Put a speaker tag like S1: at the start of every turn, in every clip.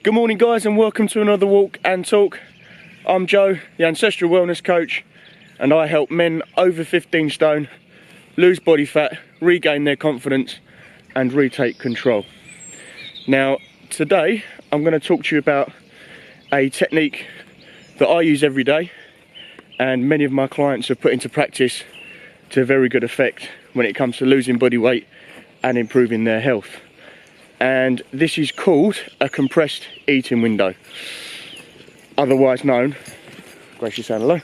S1: Good morning guys, and welcome to another walk and talk. I'm Joe, the ancestral wellness coach, and I help men over 15 stone lose body fat, regain their confidence and retake control. Now today I'm going to talk to you about a technique that I use every day and many of my clients have put into practice to very good effect when it comes to losing body weight and improving their health. And this is called a compressed eating window, otherwise known, gracious and hello,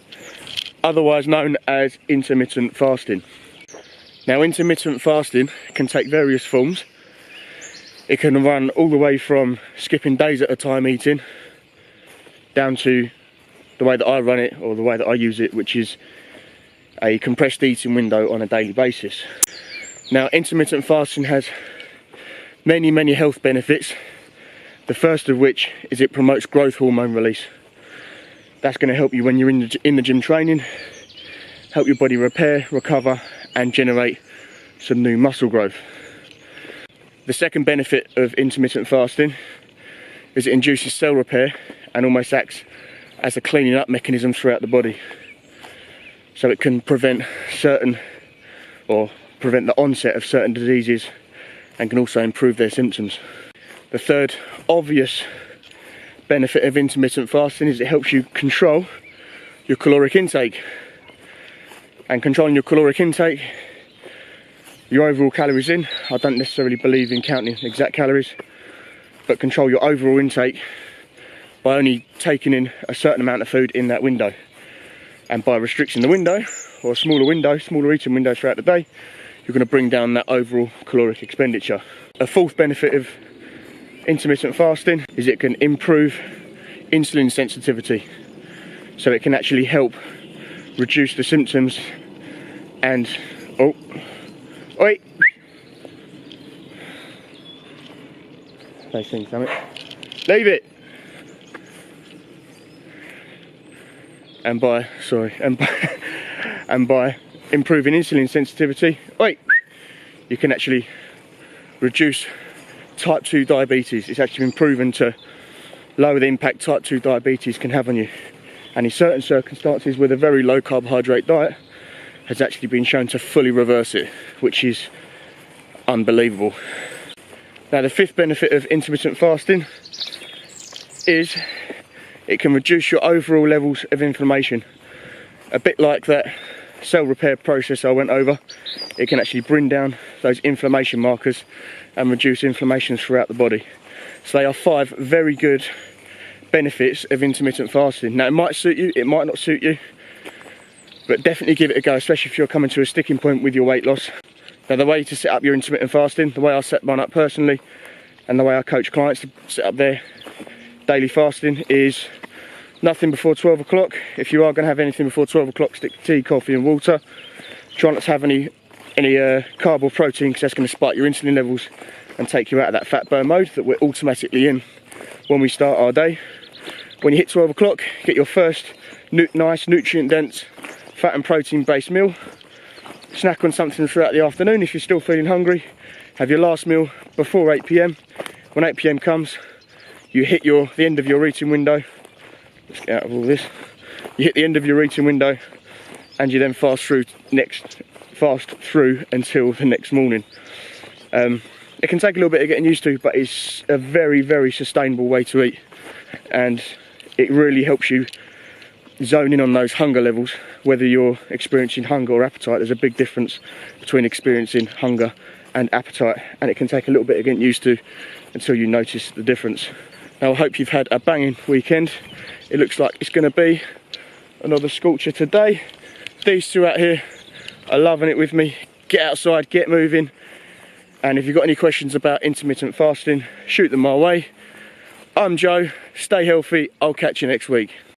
S1: otherwise known as intermittent fasting. Now intermittent fasting can take various forms. It can run all the way from skipping days at a time eating down to the way that I run it, or the way that I use it, which is a compressed eating window on a daily basis. Now intermittent fasting has many health benefits, the first of which is it promotes growth hormone release. That's going to help you when you're in the gym training, help your body repair, recover and generate some new muscle growth. The second benefit of intermittent fasting is it induces cell repair and almost acts as a cleaning up mechanism throughout the body. So it can prevent the onset of certain diseases and can also improve their symptoms. The third obvious benefit of intermittent fasting is it helps you control your caloric intake. And controlling your caloric intake, your overall calories in, I don't necessarily believe in counting exact calories, but control your overall intake by only taking in a certain amount of food in that window. And by restricting the window, or a smaller eating window throughout the day, you're going to bring down that overall caloric expenditure. A fourth benefit of intermittent fasting is it can improve insulin sensitivity. So it can actually help reduce the symptoms and... oh, wait! Those things, damn it. Leave it! And by improving insulin sensitivity, you can actually reduce type 2 diabetes. It's actually been proven to lower the impact type 2 diabetes can have on you. And in certain circumstances with a very low carbohydrate diet has actually been shown to fully reverse it, which is unbelievable. Now the fifth benefit of intermittent fasting is it can reduce your overall levels of inflammation. A bit like that cell repair process I went over, it can actually bring down those inflammation markers and reduce inflammation throughout the body. So they are 5 very good benefits of intermittent fasting. Now it might suit you, it might not suit you, but definitely give it a go, especially if you're coming to a sticking point with your weight loss. Now the way to set up your intermittent fasting, the way I set mine up personally, and the way I coach clients to set up their daily fasting is nothing before 12 o'clock. If you are going to have anything before 12 o'clock, stick to tea, coffee and water. Try not to have any carb or protein, because that's going to spike your insulin levels and take you out of that fat burn mode that we're automatically in when we start our day. When you hit 12 o'clock, get your first nice nutrient dense fat and protein based meal. Snack on something throughout the afternoon if you're still feeling hungry. Have your last meal before 8 PM. When 8 PM comes, you hit the end of your eating window. Let's get out of all this. You hit the end of your eating window and you then fast through until the next morning. It can take a little bit of getting used to, but it's a very sustainable way to eat, and it really helps you zone in on those hunger levels. Whether you're experiencing hunger or appetite, there's a big difference between experiencing hunger and appetite, and it can take a little bit of getting used to until you notice the difference. Now I hope you've had a banging weekend. It looks like it's going to be another scorcher today. These two out here are loving it with me. Get outside, get moving, and if you've got any questions about intermittent fasting, shoot them my way. I'm Joe, stay healthy, I'll catch you next week.